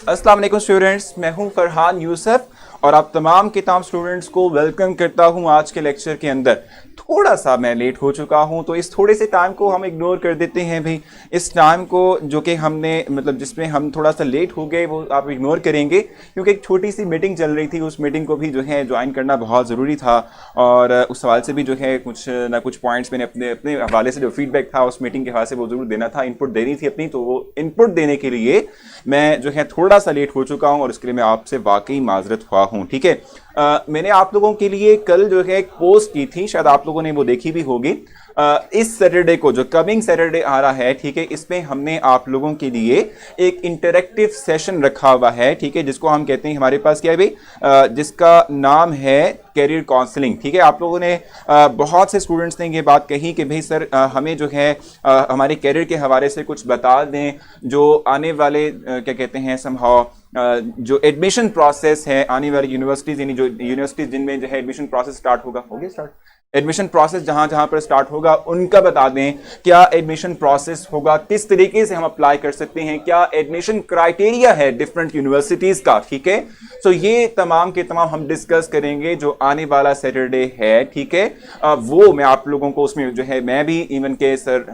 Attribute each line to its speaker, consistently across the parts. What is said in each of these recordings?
Speaker 1: अस्सलाम वालेकुम स्टूडेंट्स, मैं हूं फरहान यूसुफ और आप तमाम के तमाम स्टूडेंट्स को वेलकम करता हूं आज के लेक्चर के अंदर। थोड़ा सा मैं लेट हो चुका हूं तो इस थोड़े से टाइम को हम इग्नोर कर देते हैं भाई। इस टाइम को जो कि हमने जिसमें हम थोड़ा सा लेट हो गए वो आप इग्नोर करेंगे, क्योंकि एक छोटी सी मीटिंग चल रही थी। उस मीटिंग को भी जो है ज्वाइन करना बहुत ज़रूरी था और उस सवाल से भी जो है कुछ ना कुछ पॉइंट्स मैंने अपने अपने हवाले से जो फीडबैक था उस मीटिंग के हवाले से वो ज़रूर देना था, इनपुट देनी थी अपनी। तो वो इनपुट देने के लिए मैं जो है थोड़ा सा लेट हो चुका हूं और इसके लिए मैं आपसे वाकई माजरत हुआ हूं। ठीक है, मैंने आप लोगों के लिए कल जो है एक पोस्ट की थी, शायद आप लोगों ने वो देखी भी होगी। इस सैटरडे को जो कमिंग सैटरडे आ रहा है, ठीक है, इसमें हमने आप लोगों के लिए एक इंटरेक्टिव सेशन रखा हुआ है, ठीक है, जिसको हम कहते हैं, हमारे पास क्या है भाई, जिसका नाम है कैरियर काउंसलिंग। ठीक है, आप लोगों ने बहुत से स्टूडेंट्स ने ये बात कही कि भाई सर हमें जो है हमारे कैरियर के हवाले से कुछ बता दें, जो आने वाले क्या कहते हैं समहाउ जो एडमिशन प्रोसेस है आने वाली यूनिवर्सिटीज, यानी जो यूनिवर्सिटीज जिनमें जो है एडमिशन प्रोसेस स्टार्ट होगा, हो गया स्टार्ट एडमिशन प्रोसेस जहां जहां पर स्टार्ट होगा उनका बता दें क्या एडमिशन प्रोसेस होगा, किस तरीके से हम अप्लाई कर सकते हैं, क्या एडमिशन क्राइटेरिया है डिफरेंट यूनिवर्सिटीज का। ठीक है, सो ये तमाम के तमाम हम डिस्कस करेंगे जो आने वाला सैटरडे है। ठीक है, वो मैं आप लोगों को उसमें जो है मैं भी इवन के सर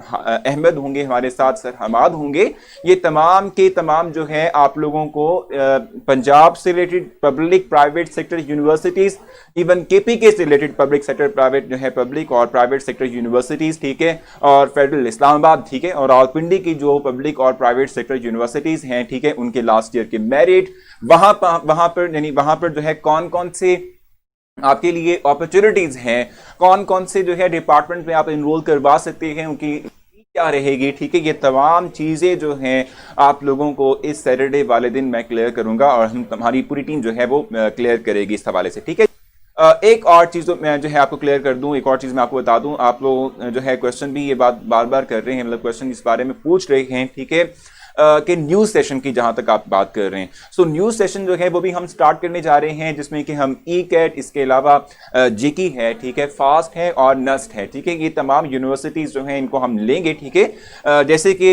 Speaker 1: अहमद होंगे हमारे साथ, सर हमाद होंगे, ये तमाम के तमाम जो है आप लोगों को पंजाब से related public private sector universities, even KPK से रिलेटेड पब्लिक सेक्टर प्राइवेट जो है पब्लिक और प्राइवेट सेक्टर यूनिवर्सिटीज, ठीक है, और फेडरल इस्लामाबाद, ठीक है, और रावलपिंडी की जो पब्लिक और प्राइवेट सेक्टर यूनिवर्सिटीज हैं, ठीक है, उनके लास्ट ईयर के मेरिट वहां पर यानी वहां पर जो है कौन कौन से आपके लिए अपॉर्चुनिटीज हैं, कौन कौन से जो है डिपार्टमेंट में आप इनरोल करवा सकते हैं, उनकी क्या रहेगी। ठीक है, ये तमाम चीजें जो हैं आप लोगों को इस सैटरडे वाले दिन मैं क्लियर करूंगा और हमारी पूरी टीम जो है वो क्लियर करेगी इस हवाले से। ठीक है, एक और चीज मैं जो है आपको क्लियर कर दूं, एक और चीज मैं आपको बता दूं, आप लोग जो है क्वेश्चन भी ये बात बार बार कर रहे हैं, मतलब क्वेश्चन इस बारे में पूछ रहे हैं, ठीक है, कि न्यूज सेशन की जहां तक आप बात कर रहे हैं। सो न्यूज सेशन जो है वो भी हम स्टार्ट करने जा रहे हैं, जिसमें कि हम ई कैट, इसके अलावा जेकी है, ठीक है, फास्ट है और नस्ट है। ठीक है, ये तमाम यूनिवर्सिटीज जो हैं इनको हम लेंगे। ठीक है, जैसे कि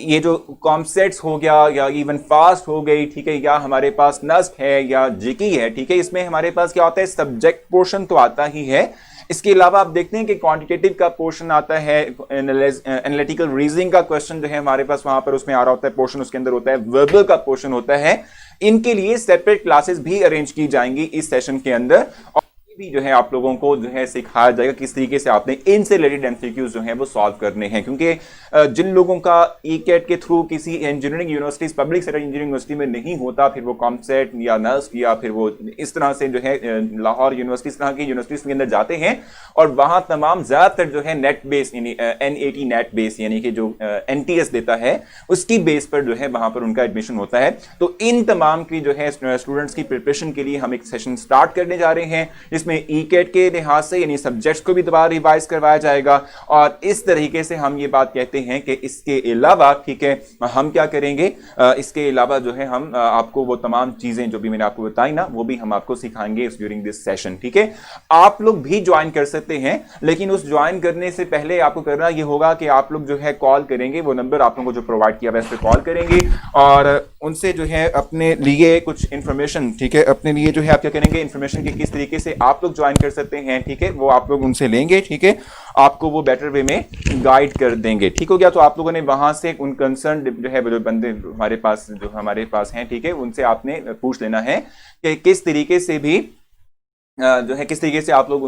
Speaker 1: ये जो कॉमसेट्स हो गया या इवन फास्ट हो गई, ठीक है, या हमारे पास नस्ट है या जेकी है, ठीक है, इसमें हमारे पास क्या होता है, सब्जेक्ट पोर्शन तो आता ही है, इसके अलावा आप देखते हैं कि क्वांटिटेटिव का पोर्शन आता है, एनालिटिकल रीजनिंग का क्वेश्चन जो है हमारे पास वहां पर उसमें आ रहा होता है, पोर्शन उसके अंदर होता है, वर्बल का पोर्शन होता है। इनके लिए सेपरेट क्लासेस भी अरेंज की जाएंगी इस सेशन के अंदर और भी जो है आप लोगों को जो है सिखाया जाएगा किस तरीके से आपने इनसे रिलेटेड एमसीक्यूज जो है वो सॉल्व करने हैं, क्योंकि जिन लोगों का ई कैट के थ्रू किसी engineering universities, public sector engineering university में नहीं होता, फिर वो कॉमसेट या नस्ट या फिर वो इस तरह से जो है लाहौर यूनिवर्सिटी, इस तरह की यूनिवर्सिटीज के अंदर जाते हैं और वहां तमाम ज्यादातर जो है नेट बेस यानी NAT नेट बेस यानी कि जो NTS देता है उसकी बेस पर जो है वहां पर उनका एडमिशन होता है। तो इन तमाम की जो है स्टूडेंट्स की प्रिपरेशन के लिए हम एक सेशन स्टार्ट करने जा रहे हैं, जिसमें ई कैट के लिहाज से यानी सब्जेक्ट्स को भी दोबारा रिवाइज करवाया जाएगा और इस तरीके से हम ये बात कहते हैं कि इसके अलावा, ठीक है, हम क्या करेंगे, इसके अलावा जो है हम आपको वो तमाम चीजें जो भी मैंने आपको बताई ना वो भी हम आपको सिखाएंगे ड्यूरिंग दिस सेशन। ठीक है, आप लोग भी ज्वाइन कर सकते हैं, लेकिन उस ज्वाइन करने से पहले आपको करना ये होगा कि आप लोग जो है कॉल करेंगे, वो नंबर आप लोगों को जो प्रोवाइड किया है उस पर कॉल करेंगे और उनसे जो है अपने लिए कुछ इंफॉर्मेशन, ठीक है, अपने लिए जो है आप क्या करेंगे, इंफॉर्मेशन की किस तरीके से आप लोग ज्वाइन कर सकते हैं, ठीक है, वो आप लोग उनसे लेंगे। ठीक है, आपको वो बेटर वे में गाइड कर देंगे। ठीक हो गया, तो आप लोगों ने वहां से उन कंसर्न जो है जो बंदे हमारे पास हैं, ठीक है, उनसे आपने पूछ लेना है कि किस तरीके से भी जो है किस तरीके से आप लोग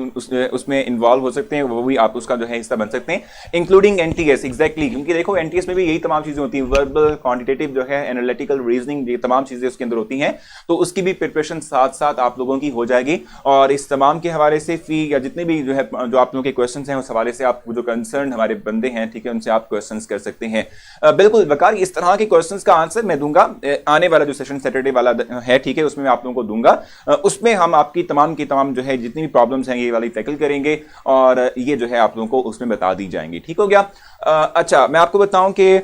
Speaker 1: उसमें इन्वॉल्व हो सकते हैं, वो भी आप उसका जो है हिस्सा बन सकते हैं, इंक्लूडिंग एनटीएस। एग्जैक्टली, क्योंकि देखो एनटीएस में भी यही तमाम चीजें होती हैं, वर्बल, क्वांटिटेटिव जो है, एनालिटिकल रीजनिंग, ये तमाम चीजें उसके अंदर होती हैं, तो उसकी भी प्रिपरेशन साथ साथ आप लोगों की हो जाएगी और इस तमाम के हवाले से फी या जितने भी जो है जो आप लोगों के क्वेश्चन हैं उस हवाले से आप जो कंसर्न हमारे बंदे हैं, ठीक है, उनसे आप क्वेश्चन कर सकते हैं। बिल्कुल वकार, इस तरह के क्वेश्चन का आंसर मैं दूंगा आने वाला जो सेशन सैटरडे वाला है, ठीक है, उसमें मैं आप लोगों को दूंगा, उसमें हम आपकी तमाम तमाम जो है जितनी भी प्रॉब्लम्स हैं ये वाली टैकल करेंगे और ये जो है आप लोगों को उसमें बता दी जाएंगी। ठीक हो गया। अच्छा, मैं आपको बताऊं कि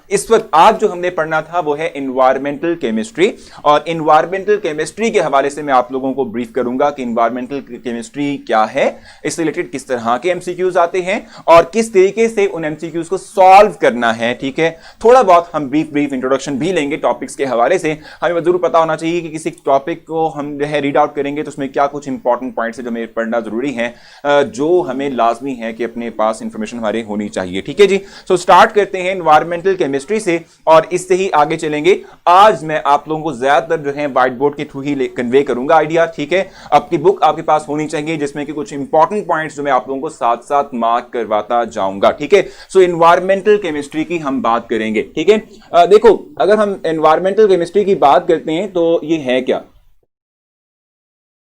Speaker 1: इस वक्त आज जो हमने पढ़ना था वो है इन्वायरमेंटल केमिस्ट्री, और इन्वायरमेंटल केमिस्ट्री के हवाले से मैं आप लोगों को ब्रीफ करूंगा कि इन्वायरमेंटल केमिस्ट्री क्या है, इससे रिलेटेड किस तरह के एमसीक्यूज आते हैं और किस तरीके से उन एमसीक्यूज को सॉल्व करना है। ठीक है, थोड़ा बहुत हम ब्रीफ इंट्रोडक्शन भी लेंगे टॉपिक्स के हवाले से। हमें जरूर पता होना चाहिए कि किसी टॉपिक को हम जो है रीड आउट करेंगे तो उसमें क्या कुछ इंपॉर्टेंट पॉइंट्स है जो हमें पढ़ना जरूरी है, जो हमें लाजमी है कि अपने पास इंफॉर्मेशन हमारे होनी चाहिए। ठीक है जी, सो स्टार्ट करते हैं इन्वायरमेंटल केमिस्ट्री से और इससे ही आगे चलेंगे। आज मैं आप लोगों को ज्यादातर जो है व्हाइट बोर्ड के थ्रू ही कन्वे करूंगा आइडिया। ठीक है, आपकी बुक आपके पास होनी चाहिए जिसमें कि कुछ इंपॉर्टेंट पॉइंट्स जो मैं आप लोगों को साथ साथ मार्क करवाता जाऊंगा। ठीक है, सो इन्वायरमेंटल केमिस्ट्री की हम बात करेंगे। ठीक है, देखो अगर हम इन्वायरमेंटल केमिस्ट्री की बात करते हैं तो ये है क्या,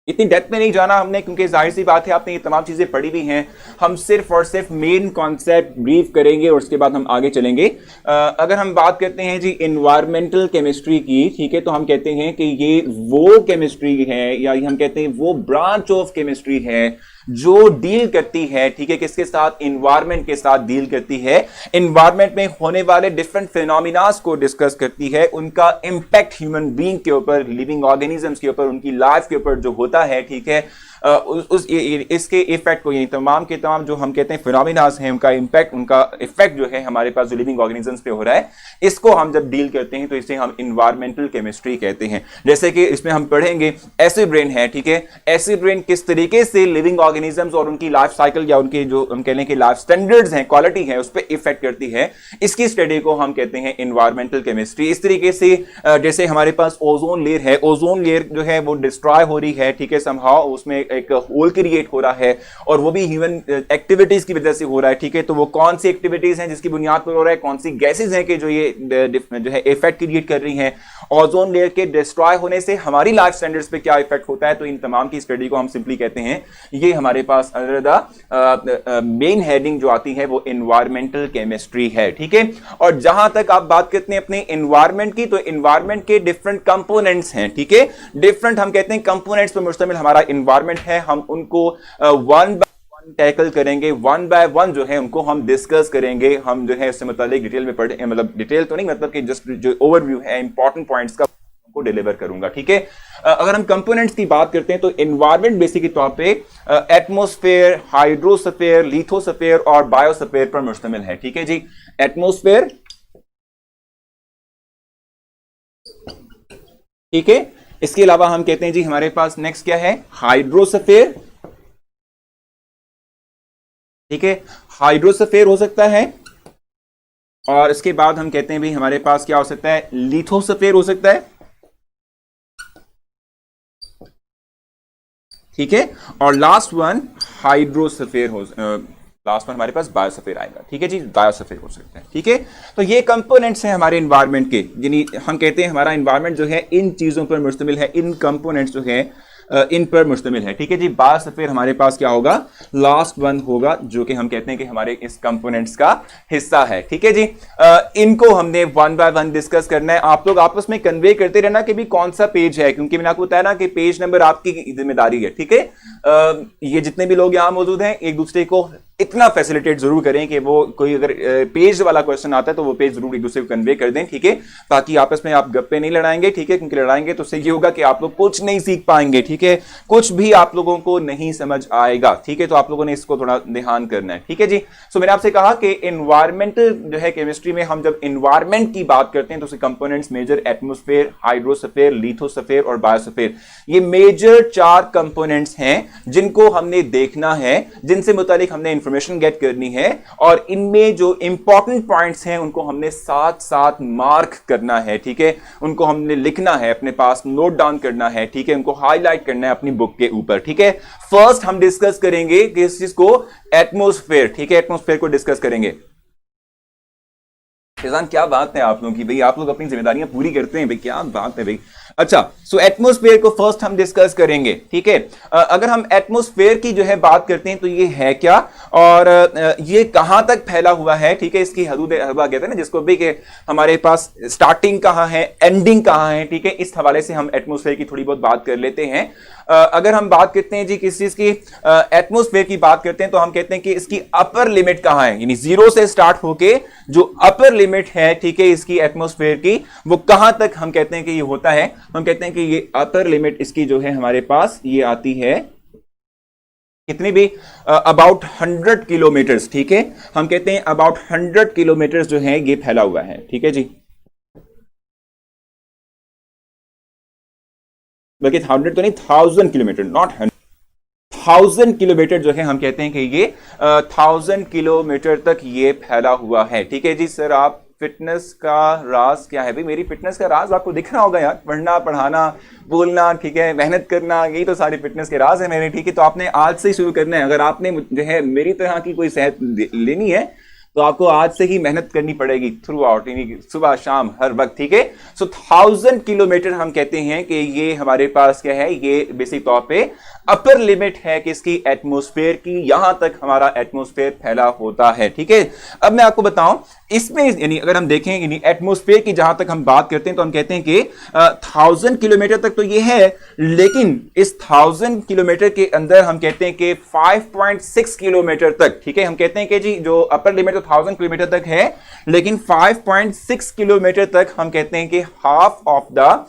Speaker 1: इतनी डेप्थ में नहीं जाना हमने क्योंकि जाहिर सी बात है आपने ये तमाम चीजें पढ़ी भी हैं। हम सिर्फ और सिर्फ मेन कॉन्सेप्ट ब्रीफ करेंगे और उसके बाद हम आगे चलेंगे। अगर हम बात करते हैं जी इन्वायरमेंटल केमिस्ट्री की, ठीक है, तो हम कहते हैं कि ये वो केमिस्ट्री है या हम कहते हैं वो ब्रांच ऑफ केमिस्ट्री है जो डील करती है, ठीक है, किसके साथ, इन्वायरमेंट के साथ डील करती है। इन्वायरमेंट में होने वाले डिफरेंट फिनोमिनास को डिस्कस करती है, उनका इंपैक्ट ह्यूमन बीइंग के ऊपर, लिविंग ऑर्गेनिजम्स के ऊपर, उनकी लाइफ के ऊपर जो होता है। ठीक है, इसके इफेक्ट को, ये तमाम के तमाम जो हम कहते हैं फिनोमिनास हैं, उनका इंपैक्ट, उनका इफेक्ट जो है हमारे पास जो लिविंग ऑर्गेनिजम्स पे हो रहा है, इसको हम जब डील करते हैं तो इसे हम इन्वायरमेंटल केमिस्ट्री कहते हैं। जैसे कि इसमें हम पढ़ेंगे एसिड रेन है। ठीक है, एसिड रेन किस तरीके से लिविंग ऑर्गेनिजम्स और उनकी लाइफ साइकिल या उनके जो हम कह लें कि लाइफ स्टैंडर्ड्स हैं, क्वालिटी है, उस पर इफेक्ट करती है, इसकी स्टडी को हम कहते हैं इन्वायरमेंटल केमिस्ट्री। इस तरीके से जैसे हमारे पास ओजोन लेयर है, ओजोन लेयर जो है वो डिस्ट्रॉय हो रही है, ठीक है, समहाउ उसमें एक होल क्रिएट हो रहा है और वो भी ह्यूमन एक्टिविटीज की वजह से हो रहा है। ठीक है, तो वो कौन सी एक्टिविटीज हैं जिसकी बुनियाद पर हो रहा है, कौन सी गैसेज हैं कि जो ये जो है इफेक्ट क्रिएट कर रही हैं, ओजोन लेयर के डिस्ट्रॉय होने से हमारी लाइफ स्टैंडर्ड्स पे क्या इफेक्ट होता है, तो इन तमाम की स्टडी को हम सिंपली कहते हैं, ये हमारे पास अंडर द मेन हेडिंग जो आती है वो इन्वायरमेंटल केमिस्ट्री है। ठीक है, और जहां तक आप बात करते हैं अपने इन्वायरमेंट की, तो इन्वायरमेंट के डिफरेंट कंपोनेंट्स हैं। ठीक है, डिफरेंट हम कहते हैं कंपोनेंट्स पर मुश्तमिल हमारा इन्वायरमेंट है। हम उनको वन बाय वन टैकल करेंगे, वन बाय वन जो है उनको हम डिस्कस करेंगे। हम जो है इससे मुतालिक डिटेल में पढ़े, मतलब डिटेल तो नहीं, मतलब कि जस्ट जो ओवरव्यू है इंपॉर्टेंट पॉइंट्स का को डिलीवर करूंगा। ठीक है, अगर हम कंपोनेंट्स की बात करते हैं तो एनवायरनमेंट बेसिक के तौर पे एटमॉस्फेयर, हाइड्रोस्फीयर, लिथोस्फीयर और बायोस्फीयर पर मुश्तमिल है। ठीक है जी, एटमॉस्फेयर, ठीक है, इसके अलावा हम कहते हैं जी हमारे पास नेक्स्ट क्या है, हाइड्रोस्फीयर। ठीक है, हाइड्रोस्फीयर हो सकता है, और इसके बाद हम कहते हैं भी हमारे पास क्या हो सकता है, लिथोस्फीयर हो सकता है। ठीक है, और लास्ट वन हाइड्रोस्फीयर हो, लास्ट वन हमारे पास बायोस्फीयर आएगा। ठीक है जी, बायोस्फीयर हो सकता है। ठीक है, तो ये कंपोनेंट्स हैं हमारे एनवायरनमेंट के, यानी हम कहते हैं हमारा एनवायरनमेंट जो है इन चीजों पर मुश्तमिल है, इन कंपोनेंट्स जो है इन पर मुश्तमिल है। ठीक है जी, बायोस्फीयर हमारे पास क्या होगा, लास्ट वन होगा, जो कि हम कहते हैं कि हमारे इस कंपोनेंट्स का हिस्सा है। ठीक है जी, इनको हमने वन बाय वन डिस्कस करना है। आप लोग आपस में कन्वे करते रहना कि भी कौन सा पेज है, क्योंकि मैंने आपको बताया ना कि पेज नंबर आपकी जिम्मेदारी है। ठीक है, ये जितने भी लोग यहां मौजूद हैं एक दूसरे को इतना फैसिलिटेट जरूर करें कि वो कोई अगर पेज वाला क्वेश्चन आता है तो वो पेज जरूर एक दूसरे को कन्वे कर दें। ठीक है, ताकि आपस में आप गप्पे नहीं लड़ाएंगे। ठीक है, क्योंकि लड़ाएंगे तो उससे ये होगा कि आप लोग कुछ नहीं सीख पाएंगे। ठीक है, कुछ भी आप लोगों को नहीं समझ आएगा। ठीक है, तो आप लोगों ने इसको थोड़ा ध्यान करना है। ठीक है जी, सो मैंने आपसे कहा कि एनवायरमेंटल जो है केमिस्ट्री में हम जब एनवायरमेंट की बात करते हैं तो उसके components major atmosphere, hydrosphere, lithosphere और बायोस्फीयर, ये मेजर 4 कंपोनेंट्स हैं जिनको हमने देखना है, जिनसे मुतालिक हमने इंफॉर्मेशन गेट करनी है, और इनमें जो इंपॉर्टेंट पॉइंट्स हैं उनको हमने साथ साथ मार्क करना है। ठीक है, उनको हमने लिखना है, अपने पास नोट डाउन करना है। ठीक है, उनको हाईलाइट करना है अपनी बुक के ऊपर। ठीक है, फर्स्ट हम डिस्कस करेंगे किस चीज को, एटमॉस्फेयर। ठीक है, एटमॉस्फेयर को डिस्कस करेंगे। क्या बात है आप लोगों की, भाई आप लोग अपनी जिम्मेदारियां पूरी करते हैं, भाई क्या बात है भाई। अच्छा, सो एटमॉस्फेयर को फर्स्ट हम डिस्कस करेंगे, ठीक है। अगर हम एटमॉस्फेयर की जो है बात करते हैं तो ये है क्या और ये कहां तक फैला हुआ है, ठीक है। इसकी हदूद हवा कहते हैं ना जिसको भी, कि हमारे पास स्टार्टिंग कहां है, एंडिंग कहां है, ठीक है। इस हवाले से हम एटमॉस्फेयर की थोड़ी बहुत बात कर लेते हैं। अगर हम बात करते हैं जी किस चीज की, एटमॉस्फेयर की बात करते हैं तो हम कहते हैं कि इसकी अपर लिमिट कहां है, यानी जीरो से स्टार्ट होके जो अपर लिमिट है, ठीक है, इसकी एटमॉस्फेयर की, वो कहां तक हम कहते हैं कि ये होता है। हम कहते हैं कि ये अपर लिमिट इसकी जो है हमारे पास ये आती है कितनी भी, अबाउट 100 किलोमीटर्स, ठीक है। हम कहते हैं अबाउट 100 किलोमीटर जो है ये फैला हुआ है, ठीक है जी। बल्कि 100 तो नहीं, 1000 किलोमीटर, नॉट 100, 1000 किलोमीटर जो है हम कहते हैं कि ये 1000 किलोमीटर तक ये फैला हुआ है, ठीक है जी। सर आप फिटनेस का राज क्या है? भाई मेरी फिटनेस का राज आपको दिख रहा होगा यार, पढ़ना, पढ़ाना, बोलना, ठीक है, मेहनत करना, यही तो सारी फिटनेस के राज है मेरे, ठीक है। तो आपने आज से ही शुरू करना है। अगर आपने जो है मेरी तरह की कोई सेहत लेनी है तो आपको आज से ही मेहनत करनी पड़ेगी थ्रू आउट, यानी सुबह शाम हर वक्त, ठीक है। सो 1000 किलोमीटर हम कहते हैं कि ये हमारे पास क्या है, ये बेसिक तौर पे अपर लिमिट है किसकी, एटमॉस्फेयर की। यहां तक हमारा एटमॉस्फेयर फैला होता है, ठीक है। अब मैं आपको बताऊं इसमें, यानी अगर हम देखें यानी एटमॉस्फेयर की जहां तक हम बात करते हैं तो हम कहते हैं कि 1000 किलोमीटर तक तो ये है, लेकिन इस 1000 किलोमीटर के अंदर हम कहते हैं कि 5.6 किलोमीटर तक, ठीक है। हम कहते हैं कि जी जो अपर लिमिट तो 1000 किलोमीटर तक है, लेकिन 5.6 किलोमीटर तक हम कहते हैं कि हाफ ऑफ द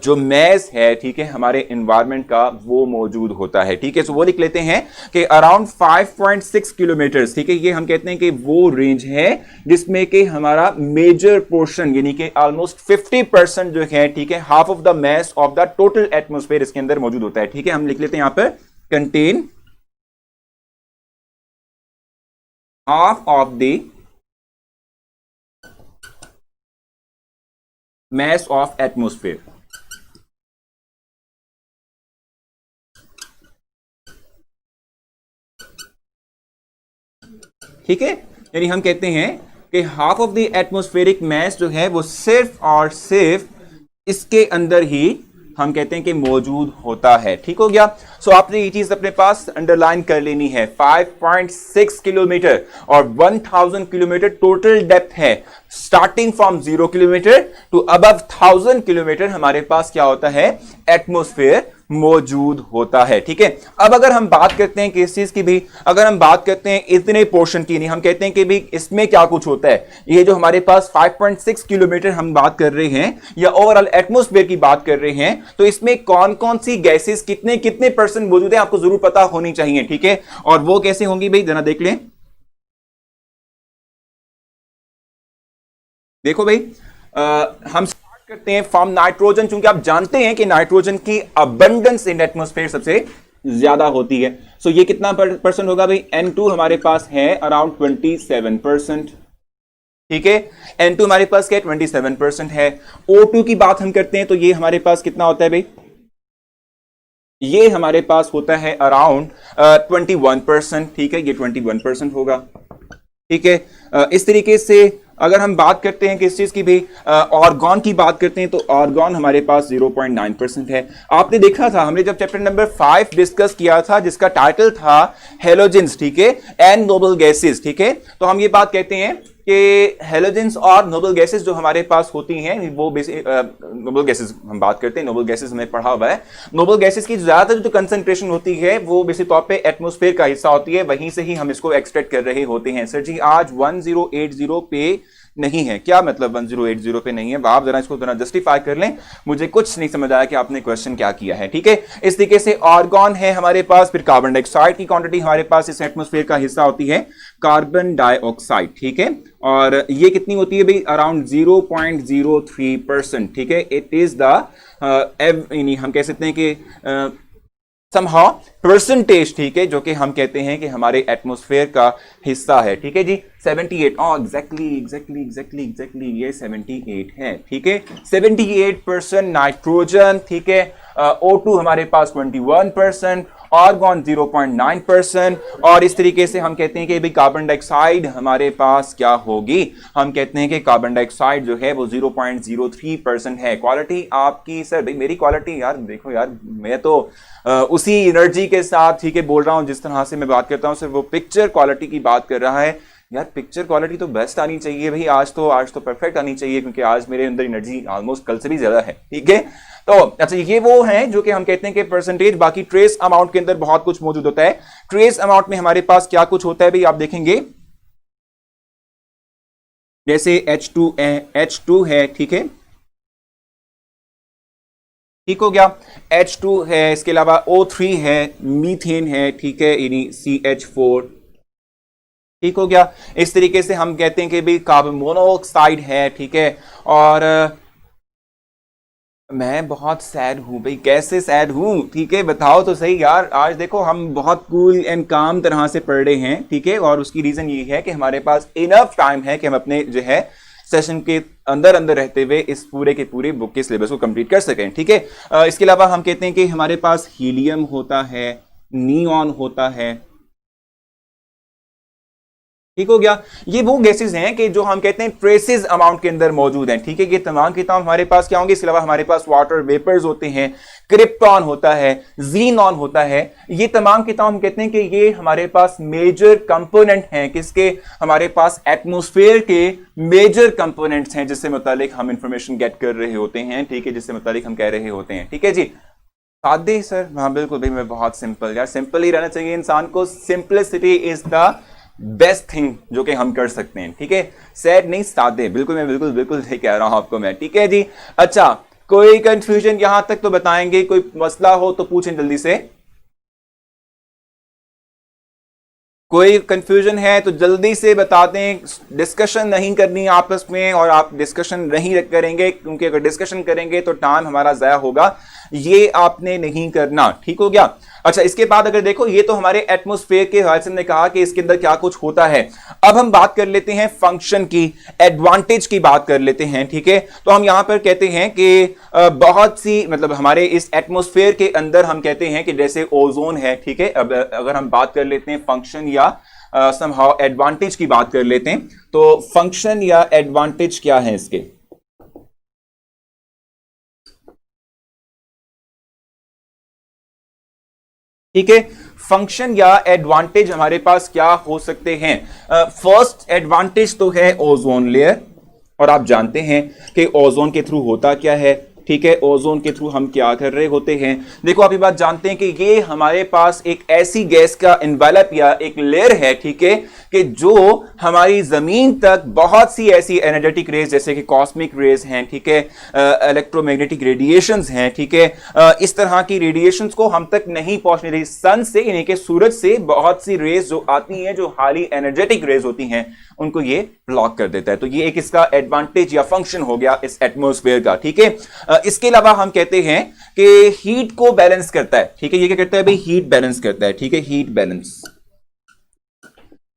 Speaker 1: जो मैस है, ठीक है, हमारे एनवायरमेंट का, वो मौजूद होता है, ठीक है। सो वो लिख लेते हैं कि अराउंड 5.6 किलोमीटर, ठीक है। ये हम कहते हैं कि वो रेंज है जिसमें कि हमारा मेजर पोर्शन, यानी कि ऑलमोस्ट 50% जो है, ठीक है, half of the mass of the total atmosphere इसके अंदर मौजूद होता है, ठीक है। हम लिख लेते हैं यहां पर contain half of the mass of atmosphere, ठीक है। यानी हम कहते हैं कि half of the atmospheric mass जो है वो सिर्फ और सिर्फ इसके अंदर ही हम कहते हैं कि मौजूद होता है, ठीक हो गया। सो आपने ये चीज अपने पास अंडरलाइन कर लेनी है। 5.6 किलोमीटर और 1000 किलोमीटर टोटल डेप्थ है, starting from 0 kilometre to above 1000 kilometre हमारे पास क्या होता है, एटमॉस्फेयर मौजूद होता है, ठीक है। अब अगर हम बात करते हैं किस चीज की भी, अगर हम बात करते हैं इतने पोर्शन की, नहीं हम कहते हैं कि भी इसमें क्या कुछ होता है, ये जो हमारे पास 5.6 किलोमीटर हम बात कर रहे हैं या ओवरऑल एटमॉस्फेयर की बात कर रहे हैं, तो इसमें कौन कौन सी गैसेस कितने कितने परसेंट मौजूद है आपको जरूर पता होनी चाहिए, ठीक है। और वो कैसे होंगी भाई जरा देख लें। देखो भाई, हम करते हैं फ्रॉम नाइट्रोजन, क्योंकि आप जानते हैं कि नाइट्रोजन की अबंडेंस इन एटमॉस्फेयर सबसे ज्यादा होती है। सो ये कितना परसेंट होगा भाई, N2 हमारे पास है अराउंड 27%, ठीक है। N2 हमारे पास क्या है, 27% है। O2 की बात हम करते हैं तो ये हमारे पास कितना होता है भाई, ये हमारे पास होता है अराउंड 21%, ठीक है, ये 21% होगा, ठीक है। इस तरीके से अगर हम बात करते हैं किस चीज की भी, ऑर्गन की बात करते हैं तो ऑर्गन हमारे पास 0.9% है। आपने देखा था हमने जब चैप्टर नंबर 5 डिस्कस किया था जिसका टाइटल था हेलोजेंस, ठीक है, एंड नोबल गैसेस, ठीक है। तो हम ये बात कहते हैं कि हेलोजेंस और नोबल गैसेस जो हमारे पास होती हैं वो बेसिक नोबल गैसेस हम बात करते हैं, नोबल गैसेस हमने पढ़ा हुआ है। नोबल गैसेस की ज्यादातर जो कंसंट्रेशन होती है वो बेसिक तौर पे एटमॉस्फेयर का हिस्सा होती है, वहीं से ही हम इसको एक्सट्रैक्ट कर रहे होते हैं। सर जी आज 1080 पे नहीं है, क्या मतलब 1080 पे नहीं है? आप जरा इसको जरा जस्टिफाई कर लें, मुझे कुछ नहीं समझ आया कि आपने क्वेश्चन क्या किया है, ठीक है। इस तरीके से ऑर्गन है हमारे पास, फिर कार्बन डाइऑक्साइड की क्वांटिटी हमारे पास इस एटमॉस्फेयर का हिस्सा होती है कार्बन डाइऑक्साइड, ठीक है। और ये कितनी होती है भाई, अराउंड 0.03%, ठीक है। इट इज द हम कह सकते हैं कि समहाउ परसेंटेज, ठीक है, जो कि हम कहते हैं कि हमारे एटमॉस्फेयर का हिस्सा है, ठीक है जी। 78, एग्जैक्टली ये 78 है, ठीक है। 78% नाइट्रोजन, ठीक है। O2 हमारे पास 21%, आर्गॉन 0.9%, और इस तरीके से हम कहते हैं कि भाई कार्बन डाइऑक्साइड हमारे पास क्या होगी, हम कहते हैं कि कार्बन डाइऑक्साइड जो है वो 0.03% है। क्वालिटी आपकी सर भाई मेरी क्वालिटी यार देखो यार, मैं तो उसी एनर्जी के साथ ठीक है बोल रहा हूं जिस तरह से मैं बात करता हूं, सिर्फ वो पिक्चर क्वालिटी की बात कर रहा है यार। पिक्चर क्वालिटी तो बेस्ट आनी चाहिए भाई, आज तो परफेक्ट आनी चाहिए, क्योंकि आज मेरे अंदर एनर्जी ऑलमोस्ट कल से भी ज्यादा है, ठीक है। तो अच्छा ये वो है जो कि हम कहते हैं कि परसेंटेज। बाकी ट्रेस अमाउंट के अंदर बहुत कुछ मौजूद होता है। ट्रेस अमाउंट में हमारे पास क्या कुछ होता है भाई, आप देखेंगे जैसे H2 है, ठीक है, ठीक हो गया, H2 है, इसके अलावा O3 है, मीथेन है, ठीक है, यानी CH4, ठीक हो गया। इस तरीके से हम कहते हैं कि भाई कार्बन मोनोऑक्साइड है, ठीक है। और मैं बहुत सैड हूं भाई, कैसे सैड हूं, ठीक है, बताओ तो सही यार। आज देखो हम बहुत कूल एंड काम तरह से पढ़ रहे हैं, ठीक है, और उसकी रीजन ये है कि हमारे पास इनफ टाइम है कि हम अपने जो है सेशन के अंदर रहते हुए इस पूरे के पूरे बुक के सिलेबस को कंप्लीट कर सकें, ठीक है। इसके अलावा हम कहते हैं कि हमारे पास हीलियम होता है, नियॉन होता है, ठीक हो गया। ये वो गैसेस हैं कि जो हम कहते हैं ट्रेसेस अमाउंट के अंदर मौजूद हैं, ठीक है। ये तमाम के तमाम हमारे पास क्या होंगे, इसके अलावा हमारे पास वाटर वेपर्स होते हैं, क्रिप्टॉन होता है, जीनॉन होता है। ये तमाम के तमाम हम कहते हैं कि ये हमारे पास मेजर कंपोनेंट हैं, किसके, हमारे पास एटमॉस्फेयर के मेजर कंपोनेंट्स हैं, जिससे मुतालिक हम इंफॉर्मेशन गेट कर रहे होते हैं, ठीक है, जिससे मुतालिक हम कह रहे होते हैं, ठीक है जी। सादे सर, हाँ बिल्कुल भाई, मैं बहुत सिंपल यार, सिंपल ही रहना चाहिए इंसान को। Simplicity is the best thing जो कि हम कर सकते हैं, ठीक है। सैड नहीं, सादे, बिल्कुल मैं बिल्कुल बिल्कुल सही कह रहा हूं आपको मैं, ठीक है जी। अच्छा कोई कंफ्यूजन यहां तक तो बताएंगे, कोई मसला हो तो पूछें जल्दी से। कोई कंफ्यूजन है तो जल्दी से बता दें। डिस्कशन नहीं करनी आपस में, और आप डिस्कशन नहीं करेंगे, क्योंकि अगर डिस्कशन करेंगे तो टाइम हमारा ज़ाया होगा, ये आपने नहीं करना, ठीक हो गया। अच्छा इसके बाद अगर देखो, ये तो हमारे एटमॉस्फेयर के हवाले से हमने कहा कि इसके अंदर क्या कुछ होता है। अब हम बात कर लेते हैं फंक्शन की, एडवांटेज की बात कर लेते हैं, ठीक है। तो हम यहां पर कहते हैं कि बहुत सी मतलब हमारे इस एटमॉस्फेयर के अंदर हम कहते हैं कि जैसे ओजोन है, ठीक है। अब अगर हम बात कर लेते हैं फंक्शन या समहाउ एडवांटेज की बात कर लेते हैं, तो फंक्शन या एडवांटेज क्या है इसके, ठीक है। फंक्शन या एडवांटेज हमारे पास क्या हो सकते हैं। फर्स्ट एडवांटेज तो है ओजोन लेयर, और आप जानते हैं कि ओजोन के थ्रू होता क्या है, ठीक है। ओजोन के थ्रू हम क्या कर रहे होते हैं, देखो आप ये बात जानते हैं कि ये हमारे पास एक ऐसी गैस का इन्वेलप या एक लेयर है, ठीक है, कि जो हमारी जमीन तक बहुत सी ऐसी एनर्जेटिक रेज जैसे कि कॉस्मिक रेज हैं, ठीक है, इलेक्ट्रोमैग्नेटिक रेडिएशंस हैं, ठीक है, इस तरह की रेडिएशंस को हम तक नहीं पहुंचने रही। सन से यानी कि सूरज से बहुत सी रेज जो आती हैं, जो हाईली एनर्जेटिक रेज होती हैं, उनको ये ब्लॉक कर देता है। तो ये एक इसका एडवांटेज या फंक्शन हो गया इस एटमॉस्फेयर का, ठीक है। इसके अलावा हम कहते हैं कि हीट को बैलेंस करता है, ठीक है। ये क्या करता है भाई, हीट बैलेंस करता है, ठीक है, हीट बैलेंस।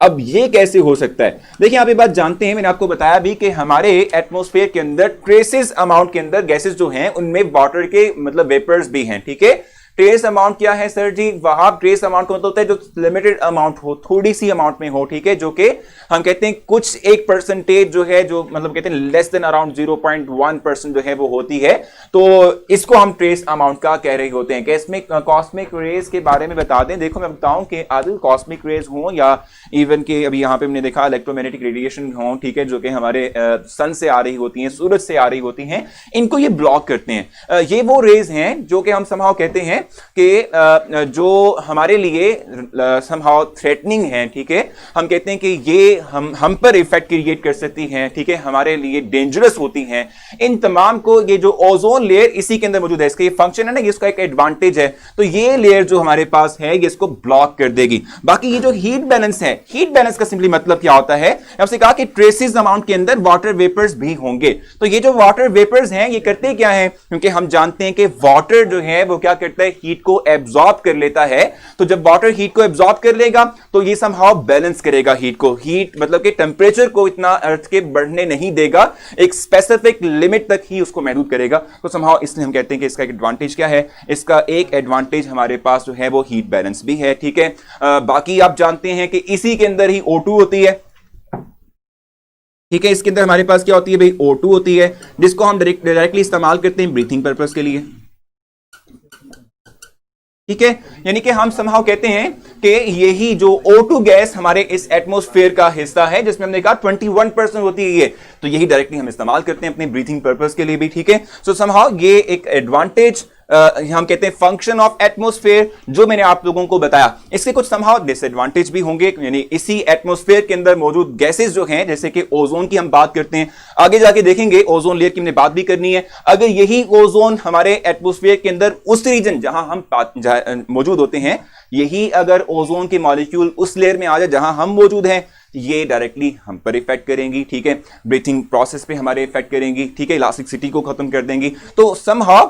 Speaker 1: अब ये कैसे हो सकता है, देखिए आप ये बात जानते हैं, मैंने आपको बताया भी कि हमारे एटमॉस्फेयर के अंदर ट्रेसेस अमाउंट के अंदर गैसेस जो हैं उनमें वाटर के मतलब वेपर्स भी हैं, ठीक है। ट्रेस अमाउंट क्या है सर जी, वहां ट्रेस अमाउंट का मतलब होता है जो लिमिटेड अमाउंट हो, थोड़ी सी अमाउंट में हो, ठीक है, जो कि हम कहते हैं कुछ एक परसेंटेज जो है, जो मतलब कहते हैं लेस देन अराउंड 0.1% जो है वो होती है, तो इसको हम ट्रेस अमाउंट का कह रहे होते हैं। इसमें कॉस्मिक रेज के बारे में बता दें, देखो मैं बताऊं कि आदिल कॉस्मिक रेज हो या इवन के अभी यहां पे हमने देखा इलेक्ट्रोमैग्नेटिक रेडिएशन हो, ठीक है, जो कि हमारे सन से आ रही होती हैं, सूरज से आ रही होती हैं, इनको ये ब्लॉक करते हैं। ये वो रेज हैं जो कि हम समहाउ कहते हैं कि जो हमारे लिए समहाउ थ्रेटनिंग है, ठीक है, हम कहते हैं कि ये हम पर इफेक्ट क्रिएट कर सकती हैं, ठीक है, हमारे लिए डेंजरस होती हैं। इन तमाम को ये जो ओजोन लेयर इसी के अंदर मौजूद है, इसका ये फंक्शन है ना, इसका एक एडवांटेज है, तो ये लेयर जो हमारे पास है ये इसको ब्लॉक कर देगी। बाकी ये जो हीट बैलेंस है, हीट बैलेंस का सिंपली मतलब क्या होता है, आपसे कहा कि ट्रेसेस अमाउंट के अंदर वाटर वेपर्स भी होंगे, तो ये जो वाटर वेपर्स हैं ये करते क्या है, क्योंकि हम जानते हैं कि वाटर जो है वो क्या करता है, हीट को एब्जॉर्ब कर लेता है। तो जब वाटर हीट को एब्जॉर्ब कर लेगा तो ये समहाउ बैलेंस करेगा हीट को, हीट मतलब कि टेम्परेचर को इतना अर्थ के बढ़ने नहीं देगा, एक स्पेसिफिक लिमिट तक ही उसको महदूद करेगा। तो समहाउ इसलिए हम कहते हैं कि इसका एक एडवांटेज क्या है, इसका एक एडवांटेज हमारे पास जो है वो हीट बैलेंस भी है, ठीक है। बाकी आप जानते हैं कि इसी के अंदर ही O2 होती है, ठीक है। इसके अंदर हमारे पास क्या होती है भाई, O2 होती है, जिसको हम डायरेक्टली इस्तेमाल करते हैं ब्रीथिंग पर्पस के लिए, ठीक है। यानी कि हम समहाउ कहते हैं कि यही जो O2 गैस हमारे इस एटमॉस्फेयर का हिस्सा है, जिसमें हमने कहा 21% होती है ये, तो यही डायरेक्टली हम इस्तेमाल करते हैं अपने ब्रीथिंग पर्पस के लिए भी, ठीक है। सो समहाउ ये एक एडवांटेज हम कहते हैं फंक्शन ऑफ एटमॉस्फेयर जो मैंने आप लोगों को बताया। इसके कुछ समहाउ डिसएडवांटेज भी होंगे, यानी इसी एटमॉस्फेयर के अंदर मौजूद गैसेस जो हैं, जैसे कि ओजोन की हम बात करते हैं, आगे जाके देखेंगे ओजोन लेयर की हमने बात भी करनी है। अगर यही ओजोन हमारे एटमॉस्फेयर के अंदर उस रीजन जहां हम मौजूद होते हैं, यही अगर ओजोन के मॉलिक्यूल उस लेयर में आ जाए जहां हम मौजूद हैं, ये डायरेक्टली हम पर इफेक्ट करेंगी, ठीक है। ब्रीथिंग प्रोसेस पे हमारे इफेक्ट करेंगी, ठीक है, इलास्टिसिटी को खत्म कर देंगी। तो समहाउ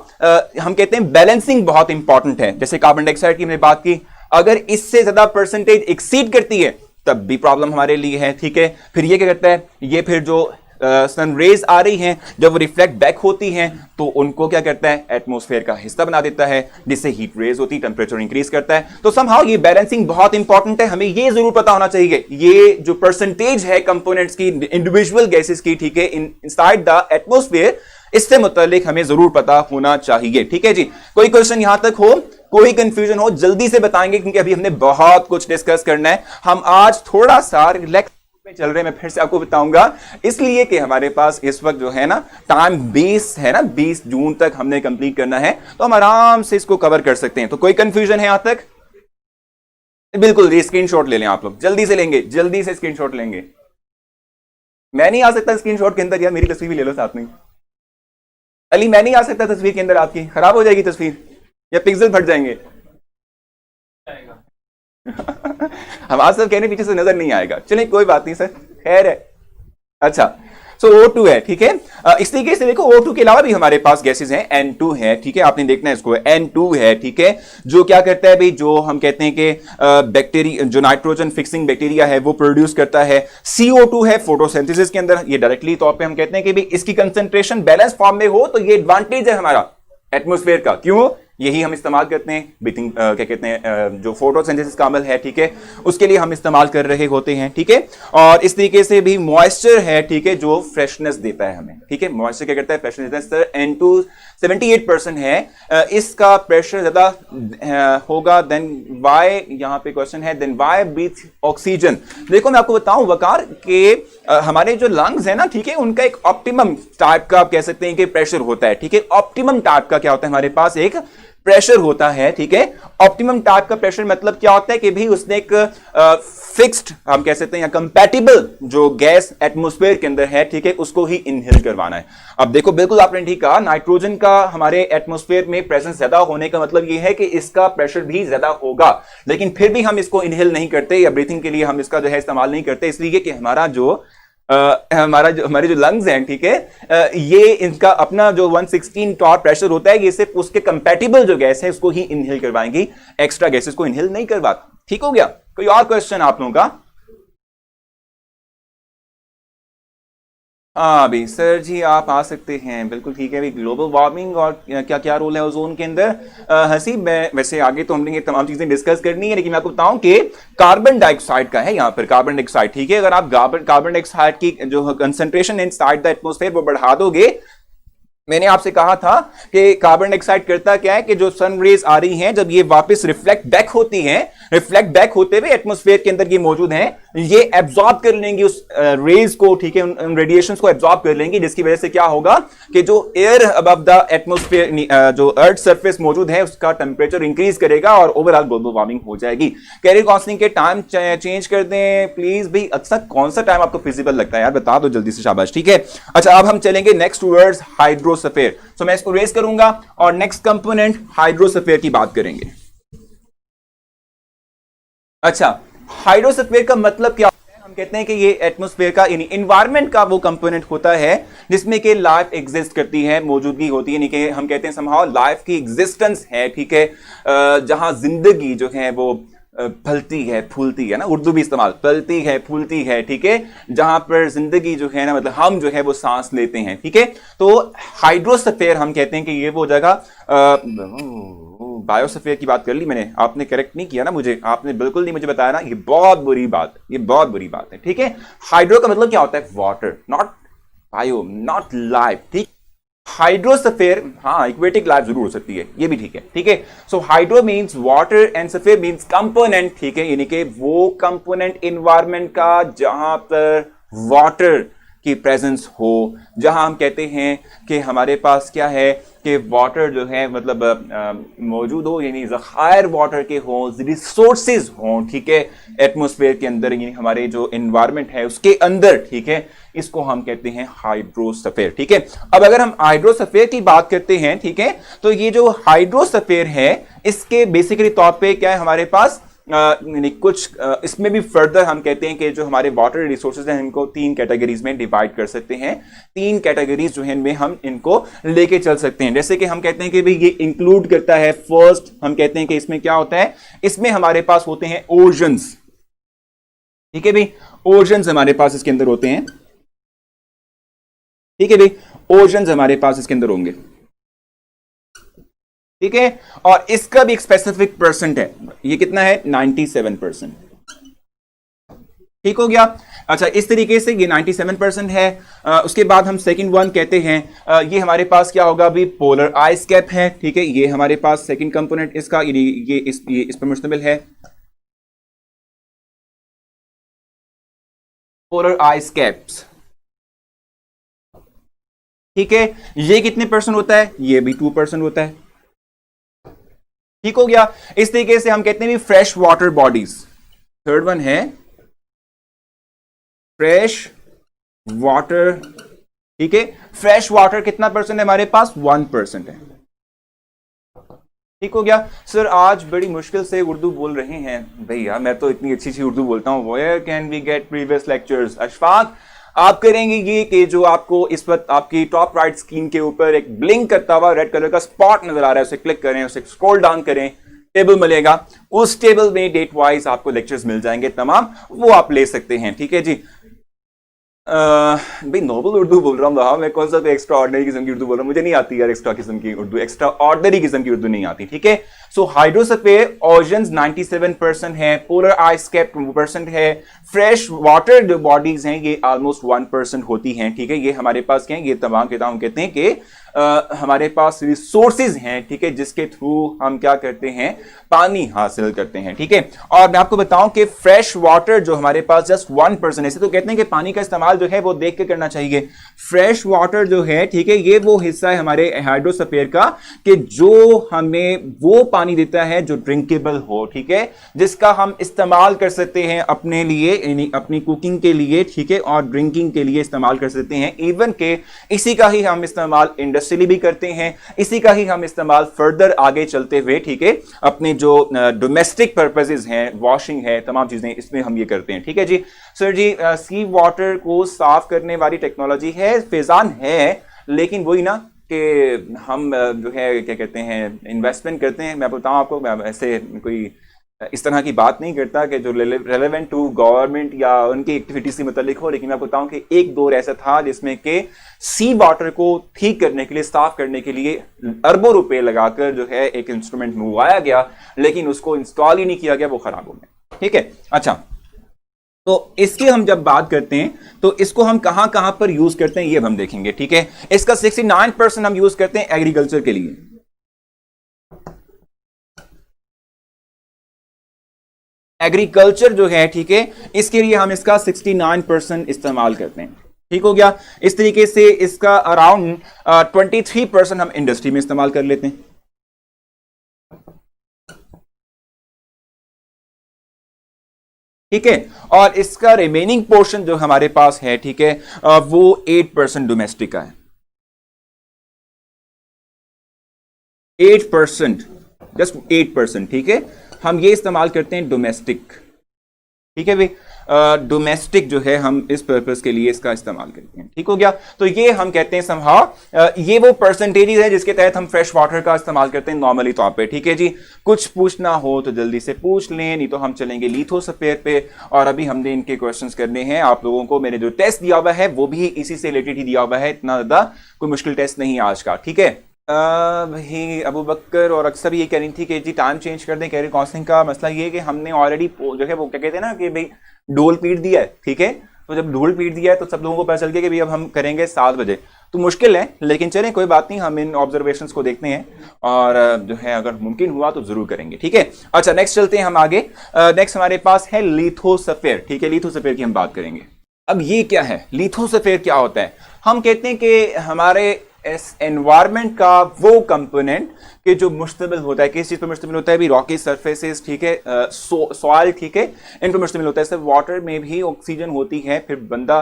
Speaker 1: हम कहते हैं बैलेंसिंग बहुत इंपॉर्टेंट है। जैसे कार्बन डाइऑक्साइड की हमने बात की, अगर इससे ज्यादा परसेंटेज एक्सीड करती है तब भी प्रॉब्लम हमारे लिए है, ठीक है। फिर ये क्या करता है, ये फिर जो सन रेज आ रही हैं जब वो रिफ्लेक्ट बैक होती हैं तो उनको क्या करता है, एटमॉस्फेयर का हिस्सा बना देता है, जिससे हीट रेज होती है, टेंपरेचर इंक्रीज करता है। तो समहाउ ये बैलेंसिंग बहुत इंपॉर्टेंट है, हमें ये जरूर पता होना चाहिए ये जो परसेंटेज है कंपोनेंट्स की, इंडिविजुअल गैसेस की, ठीक है, इनसाइड द एटमॉस्फेयर, इससे मुतालिक हमें जरूर पता होना चाहिए, ठीक है जी। कोई क्वेश्चन यहां तक हो, कोई कंफ्यूजन हो, जल्दी से बताएंगे, क्योंकि अभी हमने बहुत कुछ डिस्कस करना है। हम आज थोड़ा सा रिलैक्स में चल रहे हैं, मैं फिर से आपको बताऊंगा, इसलिए कि हमारे पास इस वक्त जो है ना टाइम 20 है ना, 20 जून तक हमने कंप्लीट करना है, तो हम आराम से इसको कवर कर सकते हैं। तो कोई कंफ्यूजन है यहां तक? बिल्कुल, ये स्क्रीनशॉट ले लें आप लोग, जल्दी से लेंगे, जल्दी से स्क्रीनशॉट लेंगे। मैं नहीं आ सकता स्क्रीनशॉट के अंदर, यार मेरी तस्वीर भी ले लो साथ में। अली मैं नहीं आ सकता तस्वीर के अंदर, आपकी खराब हो जाएगी तस्वीर या पिक्सल फट जाएंगे। हम आज सब कहने पीछे से नजर नहीं आएगा, चलिए कोई बात नहीं सर, खैर है। अच्छा, सो O2 है, ठीक है। इस तरीके से देखो O2 के अलावा भी हमारे पास गैसेस हैं, N2 है, ठीक है, आपने देखना है इसको, N2 है, ठीक है, जो क्या करता है भाई, जो हम कहते हैं कि बैक्टीरिया, जो नाइट्रोजन फिक्सिंग बैक्टीरिया है वो प्रोड्यूस करता है। CO2 है फोटोसिंथेसिस के अंदर, ये डायरेक्टली तौर पे हम कहते हैं कि भाई इसकी कंसंट्रेशन बैलेंस फॉर्म में हो तो ये एडवांटेज है हमारा एटमॉस्फेयर का। क्यों? यही हम इस्तेमाल करते हैं ब्रीथिंग, क्या कहते हैं, जो फोटोसिंथेसिस का अमल है, ठीक है, उसके लिए हम इस्तेमाल कर रहे होते हैं, ठीक है। और इस तरीके से भी मॉइस्चर है, ठीक है, जो फ्रेशनेस देता है हमें, ठीक है, मॉइस्चर क्या करता है, फ्रेशनेस देता है। सर N2 78% है, इसका प्रेशर ज्यादा होगा देन वाई, यहां पे क्वेश्चन है, देन वाई ब्रीथ ऑक्सीजन। देखो मैं आपको बताऊं वकार के हमारे जो लंग्स है ना, ठीक है, उनका एक ऑप्टिमम टाइप का आप कह सकते हैं कि प्रेशर होता है, ठीक है। ऑप्टिमम टाइप का क्या होता है, हमारे पास एक प्रेशर होता है, ठीक है। ऑप्टिमम टाइप का प्रेशर मतलब क्या होता है कि भाई उसने एक फिक्स्ड हम कह सकते हैं या कंपैटिबल जो गैस एटमॉस्फेयर के अंदर है, ठीक है, उसको ही इनहेल करवाना है। अब देखो बिल्कुल आपने ठीक कहा, नाइट्रोजन का हमारे एटमॉस्फेयर में प्रेजेंस ज्यादा होने का मतलब ये है कि इसका प्रेशर भी ज्यादा होगा, लेकिन फिर भी हम इसको इनहेल नहीं करते या ब्रीथिंग के लिए हम इसका जो है इस्तेमाल नहीं करते, इसलिए कि हमारे जो लंग्स हैं, ठीक है, ये इनका अपना जो 116 टॉर प्रेशर होता है, ये सिर्फ उसके कंपैटिबल जो गैस है उसको ही इनहेल करवाएंगी, एक्स्ट्रा गैसेस को इनहेल नहीं करवाता। ठीक हो गया? कोई और क्वेश्चन आप लोगों का? हाँ भी सर जी आप आ सकते हैं, बिल्कुल ठीक है। भी ग्लोबल वार्मिंग और क्या क्या रोल है ओजोन के अंदर, हसीब मैं वैसे आगे तो हमने ये तमाम चीजें डिस्कस करनी है, लेकिन मैं आपको बताऊं कि कार्बन डाइऑक्साइड का है यहाँ पर, कार्बन डाइऑक्साइड, ठीक है। अगर आप कार्बन डाइऑक्साइड की जो कंसंट्रेशन इनसाइड द एटमॉस्फेयर वो बढ़ा दोगे, मैंने आपसे कहा था कि कार्बन डाइऑक्साइड करता क्या है कि जो सन रेज आ रही हैं जब ये वापस रिफ्लेक्ट बैक होती हैं, रिफ्लेक्ट बैक होते हुए एटमॉस्फेयर के अंदर ये मौजूद हैं, ये एब्जॉर्ब कर लेंगी उस रेज को, ठीक है, उन रेडिएशंस को एब्जॉर्ब कर लेंगी, जिसकी वजह से क्या होगा कि जो एयर अबव द एटमॉस्फेयर, जो अर्थ सरफेस मौजूद है, उसका टेम्परेचर इंक्रीज करेगा और ओवरऑल ग्लोबल वार्मिंग हो जाएगी। कैरियर काउंसलिंग के टाइम चेंज कर दें प्लीज भाई। अच्छा कौन सा टाइम आपको फिजिबल लगता है यार, बता दो जल्दी से, शाबाश, ठीक है। अच्छा अब हम चलेंगे नेक्स्ट टुवर्ड्स हाइड्रोस्फीयर। सो मैं इसको रेस करूंगा और नेक्स्ट कंपोनेंट हाइड्रोस्फीयर की बात करेंगे। अच्छा हाइड्रोस्फीयर का मतलब क्या है, हम कहते हैं कि ये एटमॉस्फेयर का यानी इन्वायरमेंट का वो कंपोनेंट होता है जिसमें कि लाइफ एग्जिस्ट करती है, मौजूदगी होती है, यानी कि हम कहते हैं समहाउ लाइफ की एग्जिस्टेंस है, ठीक है, जहां जिंदगी जो है वो फलती है फूलती है ना, उर्दू भी इस्तेमाल, फलती है फूलती है, ठीक है, जहां पर जिंदगी जो है ना, मतलब हम जो है वो सांस लेते हैं, ठीक है। तो हाइड्रोस्फीयर हम कहते हैं कि ये वो जगह, बायोस्फीयर की बात कर ली मैंने, आपने करेक्ट नहीं किया ना मुझे, आपने बिल्कुल नहीं मुझे बताया ना, ये बहुत बुरी बात है, ये बहुत बुरी बात है, ठीक है। हाइड्रो का मतलब क्या होता है? Water, not bio, not life, ठीक। हाइड्रोस्फीयर, हाँ इक्वेटिक लाइफ जरूर हो सकती है, ये भी ठीक है, ठीक है। So hydro means water and sphere means component, ठीक है, यानी कि वो कंपोनेंट इन्वायरमेंट का जहां पर वाटर की प्रेजेंस हो, जहां हम कहते हैं कि हमारे पास क्या है कि वाटर जो है मतलब मौजूद हो, यानी ज़खायर वाटर के हो, रिसोर्सेज हो, ठीक है, एटमॉस्फेयर के अंदर, यानी हमारे जो एनवायरनमेंट है उसके अंदर, ठीक है, इसको हम कहते हैं हाइड्रोस्फीयर, ठीक है। अब अगर हम हाइड्रोस्फीयर की बात करते हैं, ठीक है, तो ये जो हाइड्रोस्फीयर है इसके बेसिकली तौर पे क्या है हमारे पास, कुछ इसमें भी फर्दर हम कहते हैं कि जो हमारे वाटर रिसोर्सेज हैं इनको 3 कैटेगरीज में डिवाइड कर सकते हैं। 3 कैटेगरीज जो है इनमें हम इनको लेके चल सकते हैं। जैसे कि हम कहते हैं कि भाई ये इंक्लूड करता है, फर्स्ट हम कहते हैं कि इसमें क्या होता है, इसमें हमारे पास होते हैं ओशंस, ठीक है भाई, ओशंस हमारे पास इसके अंदर होते हैं, ठीक है भाई, ओशंस हमारे पास इसके अंदर होंगे, ठीक है। और इसका भी एक स्पेसिफिक परसेंट है, ये कितना है, 97%, ठीक हो गया। अच्छा, इस तरीके से ये 97% है। उसके बाद हम सेकंड वन कहते हैं, ये हमारे पास क्या होगा अभी, पोलर आइस कैप है, ठीक है, ये हमारे पास सेकंड कंपोनेंट इसका, ये इस पर मुश्तमिल है, पोलर आइस कैप्स, ठीक है। ये कितने परसेंट होता है, ये भी 2% होता है, ठीक हो गया। इस तरीके से हम कहते हैं fresh water bodies, third one है फ्रेश वाटर, ठीक है। फ्रेश वाटर कितना परसेंट है हमारे पास, 1% है, ठीक हो गया। सर आज बड़ी मुश्किल से उर्दू बोल रहे हैं भैया, मैं तो इतनी अच्छी उर्दू बोलता हूं, where can we get previous lectures. Ashfaq, आप करेंगे ये कि जो आपको इस वक्त आपकी टॉप राइट स्क्रीन के ऊपर एक ब्लिंक करता हुआ रेड कलर का स्पॉट नजर आ रहा है, उसे क्लिक करें, उसे स्क्रॉल डाउन करें, टेबल मिलेगा, उस टेबल में डेट वाइज आपको लेक्चर्स मिल जाएंगे तमाम, वो आप ले सकते हैं, ठीक है जी। भाई नोबल उर्दू बोल रहा हूँ, हाँ मैं कौन सा तो एक्स्ट्रा ऑर्डिनरी किस्म की उर्दू बोल रहा हूँ, मुझे नहीं आती यार एक्स्ट्रा किस्म की उर्दू, एक्स्ट्रा ऑर्डिनरी किस्म की उर्दू नहीं आती, ठीक है। सो हाइड्रोस्फीयर ओशंस 97% है, पोलर आइस कैप 2% है, फ्रेश वाटर जो बॉडीज हैं ये ऑलमोस्ट 1% होती हैं, ठीक है। ये हमारे पास क्या है, ये तमाम के तमाम कहते हैं कि हमारे पास रिसोर्सेज हैं, ठीक है, जिसके थ्रू हम क्या करते हैं, पानी हासिल करते हैं, ठीक है। और मैं आपको बताऊं कि फ्रेश वाटर जो हमारे पास जस्ट 1%, ऐसे तो कहते हैं कि पानी का इस्तेमाल जो है वो देख के करना चाहिए। फ्रेश वाटर जो है, ठीक है, ये वो हिस्सा है हमारे हाइड्रोस्फीयर का कि जो हमें वो पानी देता है जो ड्रिंकेबल हो, ठीक है, जिसका हम इस्तेमाल कर सकते हैं अपने लिए, यानी अपनी कुकिंग के लिए, ठीक है, और ड्रिंकिंग के लिए इस्तेमाल कर सकते हैं। इवन के इसी का ही हम इस्तेमाल इंडस्ट्रियली भी करते हैं, इसी का ही हम इस्तेमाल फर्दर आगे चलते हुए, ठीक है, अपने जो डोमेस्टिक पर्पसेस हैं, वॉशिंग है, तमाम चीजें इसमें हम ये करते हैं, ठीक है जी। सर जी सी वाटर को साफ करने वाली टेक्नोलॉजी है, फैजान है, लेकिन वही ना कि हम जो है क्या कहते हैं इन्वेस्टमेंट करते हैं। मैं बताऊं आपको, मैं ऐसे कोई इस तरह की बात नहीं करता कि जो रेलेवेंट टू गवर्नमेंट या उनकी एक्टिविटीज से मुतलिक हो, लेकिन मैं बताऊं कि एक दौर ऐसा था जिसमें कि सी वाटर को ठीक करने के लिए, साफ करने के लिए अरबों रुपए लगाकर जो है एक इंस्ट्रूमेंट मंगवाया गया, लेकिन उसको इंस्टॉल ही नहीं किया गया, वो खराब हो गया, ठीक है। अच्छा, तो इसकी हम जब बात करते हैं तो इसको हम कहां कहां पर यूज करते हैं ये हम देखेंगे, ठीक है। इसका 69% हम यूज करते हैं एग्रीकल्चर के लिए, एग्रीकल्चर जो है, ठीक है, इसके लिए हम इसका 69% इस्तेमाल करते हैं, ठीक हो गया। इस तरीके से इसका अराउंड 23% हम इंडस्ट्री में इस्तेमाल कर लेते हैं, ठीक है। और इसका रिमेनिंग पोर्शन जो हमारे पास है, ठीक है, वो 8% डोमेस्टिक का है, 8%, जस्ट 8%, ठीक है, हम ये इस्तेमाल करते हैं डोमेस्टिक, ठीक है भाई, डोमेस्टिक जो है हम इस पर्पस के लिए इसका इस्तेमाल करते हैं। ठीक हो गया, तो ये हम कहते हैं समहाउ ये वो परसेंटेज है जिसके तहत हम फ्रेश वाटर का इस्तेमाल करते हैं नॉर्मली तौर पे। ठीक है जी, कुछ पूछना हो तो जल्दी से पूछ लें, नहीं तो हम चलेंगे लिथोस्फीयर पे। और अभी हमने इनके क्वेश्चंस करने हैं आप लोगों को। मैंने जो टेस्ट दिया हुआ है वो भी इसी से रिलेटेड ही दिया हुआ है, इतना ज्यादा कोई मुश्किल टेस्ट नहीं है आज का। ठीक है, भाई अबू बकर और अक्सर ये कह रही थी कि जी टाइम चेंज कर दें। कैरियर काउंसलिंग का मसला ये है कि हमने ऑलरेडी जो है वो क्या कहते हैं ना कि भाई डोल पीट दिया है। ठीक है, तो जब डोल पीट दिया है तो सब लोगों को पता चल गया कि भाई अब हम करेंगे 7 बजे, तो मुश्किल है। लेकिन चलें कोई बात नहीं, हम इन ऑब्जर्वेशंस को देखते हैं और जो है अगर मुमकिन हुआ तो जरूर करेंगे। ठीक है, अच्छा नेक्स्ट चलते हैं हम आगे। नेक्स्ट हमारे पास है लिथोस्फीयर। ठीक है, लिथोस्फीयर की हम बात करेंगे। अब ये क्या है, लिथोस्फीयर क्या होता है? हम कहते हैं कि हमारे इस एनवायरमेंट का वो कंपोनेंट कि जो मुश्तमिल होता है, किस चीज पर मुश्तमिल होता है भी? रॉकी सरफेसेस, ठीक है, सॉइल, ठीक है, इन पर मुश्तमिल होता है। सिर्फ वाटर में भी ऑक्सीजन होती है, फिर बंदा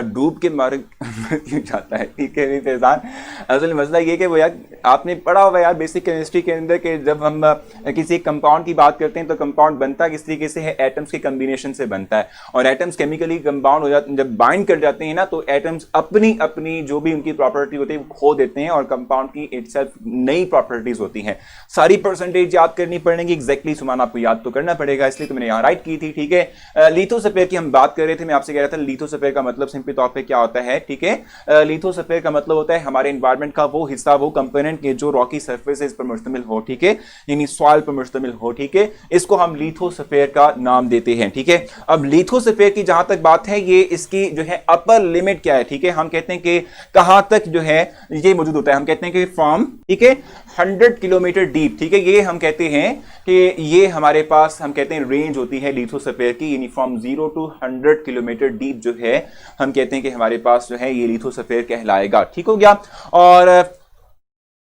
Speaker 1: डूब के मर क्यों जाता है? ठीक है फैजान, असल मसला ये कि वो यार आपने पढ़ा हुआ यार बेसिक केमिस्ट्री के अंदर कि जब हम किसी कंपाउंड की बात करते हैं तो कंपाउंड बनता किस तरीके से है? एटम्स के कम्बिनेशन से बनता है। और एटम्स केमिकली कंपाउंड हो जाते, जब बाइंड कर जाते हैं ना, तो एटम्स अपनी अपनी जो भी उनकी प्रॉपर्टी होती है वो खो देते हैं और कंपाउंड की इटसेल्फ नई प्रॉपर्टीज होती हैं। सारी परसेंटेज याद करनी पड़ेगी एग्जैक्टली, सुमान आपको याद तो करना पड़ेगा, इसलिए तो मैंने यहाँ राइट की थी। ठीक है, लिथोस्फीयर की हम बात कर रहे थे, मैं आपसे कह रहा था लिथोस्फीयर का मतलब सिंपल तौर पे क्या होता है? ठीक है, लिथोस्फीयर का मतलब होता है हमारे एनवायरनमेंट का वो हिस्सा, वो कंपोनेंट के जो रॉकी सरफेसेस पर मुश्तमिल हो। ठीक है, यानी सॉइल पर मुश्तमिल हो। ठीक है, इसको हम लिथोस्फीयर का नाम देते हैं। ठीक है, अब लिथोस्फीयर की जहां तक बात है, ये इसकी जो है अपर लिमिट क्या है? ठीक है, हम कहते हैं कि कहां तक जो है ये मौजूद होता है। हम कहते हैं कि फ्रॉम, ठीक है, 100 किलोमीटर डीप। ठीक है, ये हम कहते हैं कि ये हमारे पास हम कहते हैं रेंज होती है लिथोस्फीयर की, यानी फ्रॉम 0 to 100 किलोमीटर डीप जो है हम कहते हैं कि हमारे पास जो है ये लिथोस्फीयर कहलाएगा। ठीक हो गया, और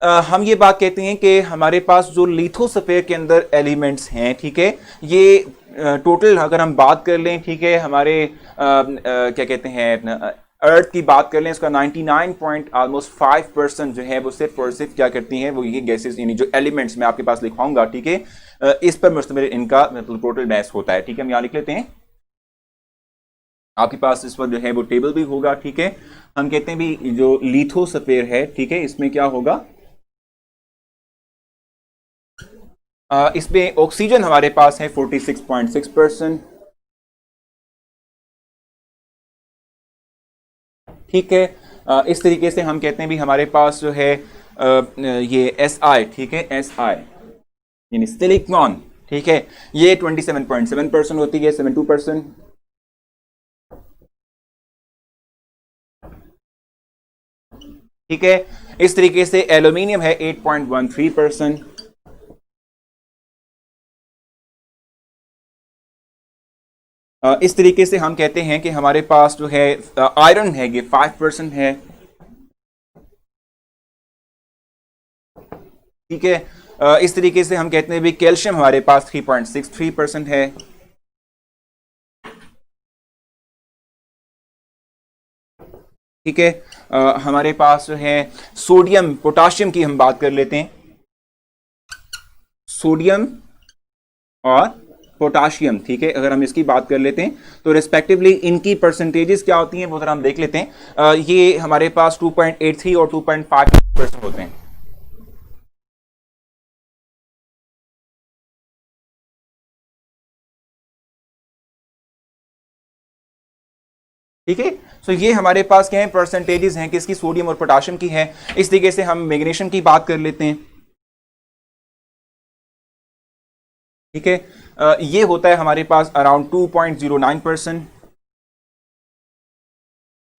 Speaker 1: हम ये बात कहते हैं कि हमारे पास जो लिथोस्फीयर के अंदर एलिमेंट्स हैं, ठीक है, ये टोटल अगर हम बात कर लें, ठीक है, हमारे क्या कहते हैं अर्थ की बात कर लें, इसका 99.5% जो है वो सिर्फ और सिर्फ क्या करती हैं, वो ये गैसेस, यानी जो एलिमेंट्स मैं आपके पास लिखवाऊंगा, ठीक है, इस पर मुश्तमिल इनका मतलब टोटल मैस होता है। ठीक है, हम यहां लिख लेते हैं, आपके पास इस पर जो है वो टेबल भी होगा। ठीक है, हम कहते हैं भी जो लिथोस्फीयर है, ठीक है, इसमें क्या होगा, इसमें ऑक्सीजन हमारे पास है 46.6%। ठीक है, इस तरीके से हम कहते हैं भी हमारे पास जो है ये SI, ठीक है, SI यानी सिलिकॉन, ठीक है, ये 27.7% होती है, 72%। ठीक है, इस तरीके से एल्यूमिनियम है 8.13%। इस तरीके से हम कहते हैं कि हमारे पास जो है आयरन है ये 5% है। ठीक है, इस तरीके से हम कहते हैं भी कैल्शियम हमारे पास 3.63% है। ठीक है, हमारे पास जो है सोडियम, पोटाशियम की हम बात कर लेते हैं, सोडियम और पोटाशियम। ठीक है, अगर हम इसकी बात कर लेते हैं तो रिस्पेक्टिवली इनकी परसेंटेजेस क्या होती हैं वो जरा हम देख लेते हैं। ये हमारे पास 2.83 और 2.5% होते हैं। ठीक है, सो ये हमारे पास क्या है, परसेंटेजेस हैं किसकी, सोडियम और पोटाशियम की है। इस तरीके से हम मैग्नीशियम की बात कर लेते हैं। ठीक है, ये होता है हमारे पास अराउंड 2.09%।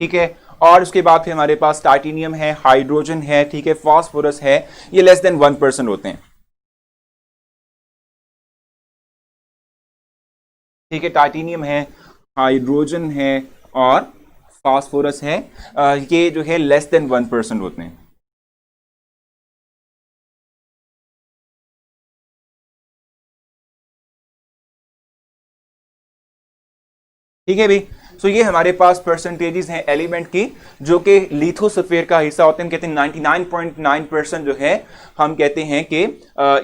Speaker 1: ठीक है, और उसके बाद फिर हमारे पास टाइटेनियम है, हाइड्रोजन है, ठीक है, फास्फोरस है, ये लेस देन 1% होते हैं। ठीक है, टाइटेनियम है, हाइड्रोजन है और फास्फोरस है, ये जो है लेस देन 1% होते हैं। ठीक है भाई, सो ये हमारे पास परसेंटेजेस हैं एलिमेंट की जो कि लिथोस्फीयर का हिस्सा होते हैं। हम कहते हैं 99.9% जो है हम कहते हैं कि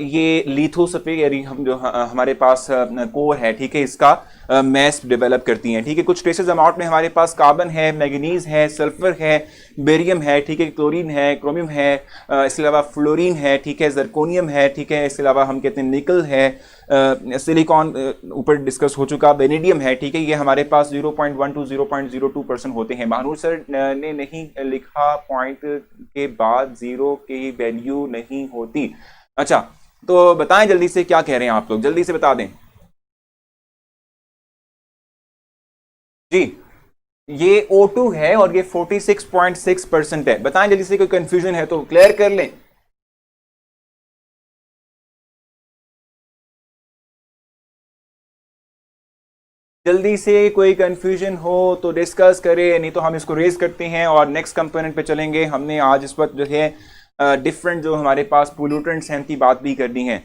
Speaker 1: ये लिथोस्फीयर, हम जो हमारे पास कोर है, ठीक है, इसका मैस डेवलप करती हैं, ठीक है। कुछ ट्रेसेस अमाउंट में हमारे पास कार्बन है, मैग्नीज है, सल्फर है, बेरियम है, ठीक है, क्लोरीन है, क्रोमियम है, इसके अलावा फ्लोरीन है, ठीक है, जर्कोनियम है, ठीक है, इसके अलावा हम कहते हैं निकल है, सिलिकॉन ऊपर डिस्कस हो चुका, वेनेडियम है, ठीक है। ये हमारे पास 0.1 to 0.02% होते हैं। महानूर सर ने नहीं लिखा पॉइंट के बाद जीरो की वैल्यू नहीं होती। अच्छा, तो बताएं जल्दी से क्या कह रहे हैं आप लोग, जल्दी से बता दें जी। ये O2 है और ये 46.6% है। बताएं जल्दी से, कोई कंफ्यूजन है तो क्लियर कर लें। जल्दी से कोई कंफ्यूजन हो तो डिस्कस करें, नहीं तो हम इसको रेज करते हैं और नेक्स्ट कंपोनेंट पे चलेंगे। हमने आज इस वक्त जो है डिफरेंट जो हमारे पास पोल्यूटेंट्स हैं उनकी बात भी करनी है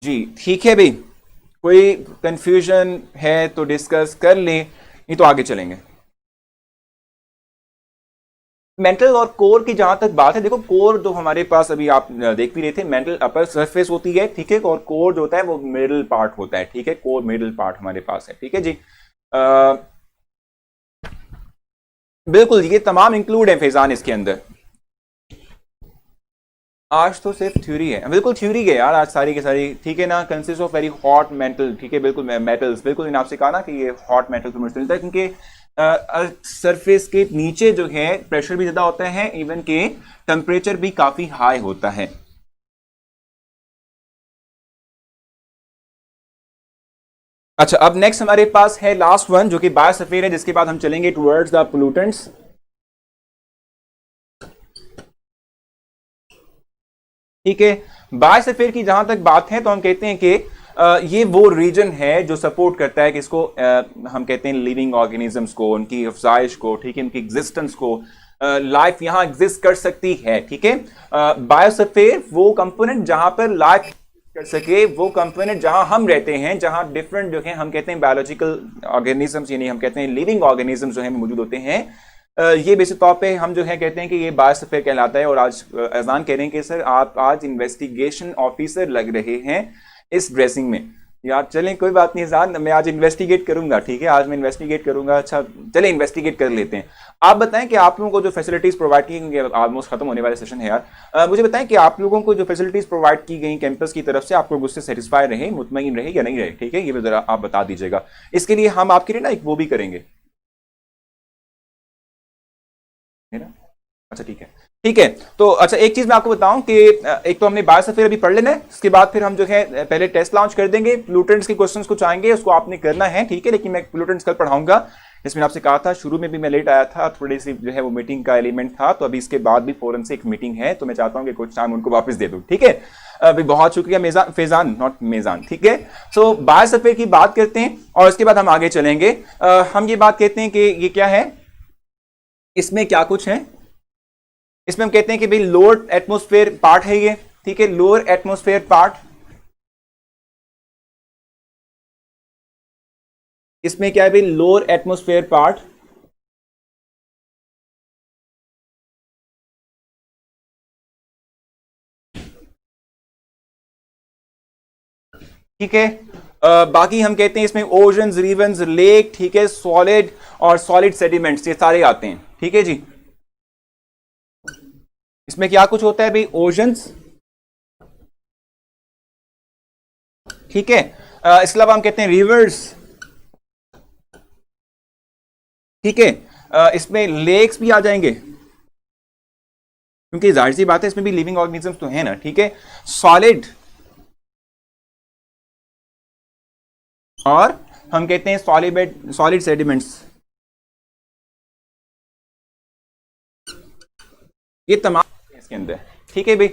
Speaker 1: जी। ठीक है भाई, कोई कंफ्यूजन है तो डिस्कस कर लें, नहीं तो आगे चलेंगे। मेंटल और कोर की जहां तक बात है, देखो कोर जो हमारे पास अभी आप देख भी रहे थे, मेंटल अपर सरफेस होती है, ठीक है, और कोर जो होता है वो मिडिल पार्ट होता है, ठीक है। कोर मिडिल पार्ट हमारे पास है, ठीक है जी। बिल्कुल, ये तमाम इंक्लूड है फैजान इसके अंदर। आज तो सिर्फ थ्योरी है, बिल्कुल थ्योरी है यार आज सारी की सारी, ठीक है ना। Consist of very hot metal, ठीक है, बिल्कुल मेटल्स, बिल्कुल मैंने आपसे कहा ना कि ये हॉट मेटल से मिलता है, क्योंकि सरफेस के नीचे जो है प्रेशर भी ज्यादा होता है, इवन के टेम्परेचर भी काफी हाई होता है। अच्छा, अब नेक्स्ट हमारे पास है लास्ट वन जो कि बायोस्फीयर है, जिसके बाद हम चलेंगे टुवर्ड्स द पोल्यूटेंट्स। ठीक है, बायोस्फीयर की जहां तक बात है तो हम कहते हैं कि ये वो रीजन है जो सपोर्ट करता है कि इसको हम कहते हैं लिविंग ऑर्गेनिजम्स को, उनकी अफजाइश को, ठीक है, उनकी एग्जिस्टेंस को, लाइफ यहां एग्जिस्ट कर सकती है, ठीक है। बायोस्फीयर वो कंपोनेंट जहां पर लाइफ कर सके, वो कंपोनेंट जहां हम रहते हैं, जहां डिफरेंट जो है हम कहते हैं बायोलॉजिकल ऑर्गेनिजम्स, यानी हम कहते हैं लिविंग ऑर्गेनिजम्स जो है मौजूद होते हैं। ये बेसिक तौर पे हम जो है कहते हैं कि ये बायोस्फीयर कहलाता है। और आज अजान कह रहे हैं कि सर आप आज इन्वेस्टिगेशन ऑफिसर लग रहे हैं इस ड्रेसिंग में। यार चलें, कोई बात नहीं अजान, मैं आज इन्वेस्टिगेट करूंगा, ठीक है, आज मैं इन्वेस्टिगेट करूंगा। अच्छा चलें, इन्वेस्टिगेट कर लेते हैं। आप बताएं कि आप लोगों को जो फैसिलिटीज प्रोवाइड की गई, ऑलमोस्ट खत्म होने वाले सेशन है यार, मुझे बताएं कि आप लोगों को जो फैसिलिटीज प्रोवाइड की गई कैंपस की तरफ से, आप लोग उससे सेटिस्फाई रहे, मुतमईन रहे या नहीं रहे, ठीक है, ये भी जरा आप बता दीजिएगा। इसके लिए हम आपके लिए ना एक वो भी करेंगे, है ना। अच्छा ठीक है, ठीक है। तो अच्छा एक चीज मैं आपको बताऊं कि एक तो हमने बायोस्फीयर अभी पढ़ लेना है, इसके बाद फिर हम जो है पहले टेस्ट लॉन्च कर देंगे, पोल्यूटेंट्स के क्वेश्चंस कुछ आएंगे, उसको आपने करना है, ठीक है। लेकिन मैं पोल्यूटेंट्स कल पढ़ाऊंगा, इसमें आपसे कहा था, शुरू में भी मैं लेट आया था, थोड़ी सी जो है वो मीटिंग का एलिमेंट था, तो अभी इसके बाद भी फौरन से एक मीटिंग है, तो मैं चाहता हूं कि कुछ टाइम उनको वापस दे दूं, ठीक है। अभी बहुत शुक्रिया मेजान, फैजान नॉट मेजान, ठीक है। सो बायोस्फीयर की बात करते हैं और इसके बाद हम आगे चलेंगे। हम ये बात कहते हैं कि ये क्या है, इसमें क्या कुछ है, इसमें हम कहते हैं कि भाई लोअर एटमॉस्फेयर पार्ट है ये, ठीक है, लोअर एटमॉस्फेयर पार्ट। इसमें क्या है भाई, लोअर एटमॉस्फेयर पार्ट, ठीक है। बाकी हम कहते हैं इसमें ओशंस, रिवर्स, लेक, ठीक है, सॉलिड और सॉलिड सेडिमेंट्स, ये सारे आते हैं, ठीक है जी। इसमें क्या कुछ होता है भाई, ओशंस, ठीक है, इसके अलावा हम कहते हैं रिवर्स, ठीक है, इसमें लेक्स भी आ जाएंगे, क्योंकि जाहिर सी बात है इसमें भी लिविंग ऑर्गेनिजम्स तो है ना, ठीक है। सॉलिड, और हम कहते हैं सॉलिड सेडिमेंट्स, ये तमाम इसके अंदर, ठीक है भाई।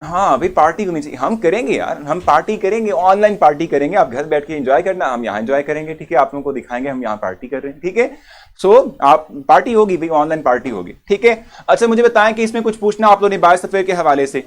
Speaker 1: हाँ भाई पार्टी होनी चाहिए, हम करेंगे यार, हम पार्टी करेंगे, ऑनलाइन पार्टी करेंगे, आप घर बैठ के एंजॉय करना, हम यहाँ एंजॉय करेंगे, ठीक है, आप लोगों को दिखाएंगे हम यहाँ पार्टी कर रहे हैं, ठीक है। सो आप पार्टी होगी भाई, ऑनलाइन पार्टी होगी, ठीक है। अच्छा मुझे बताएं कि इसमें कुछ पूछना आप लोगों ने बायोस्फीयर के हवाले से,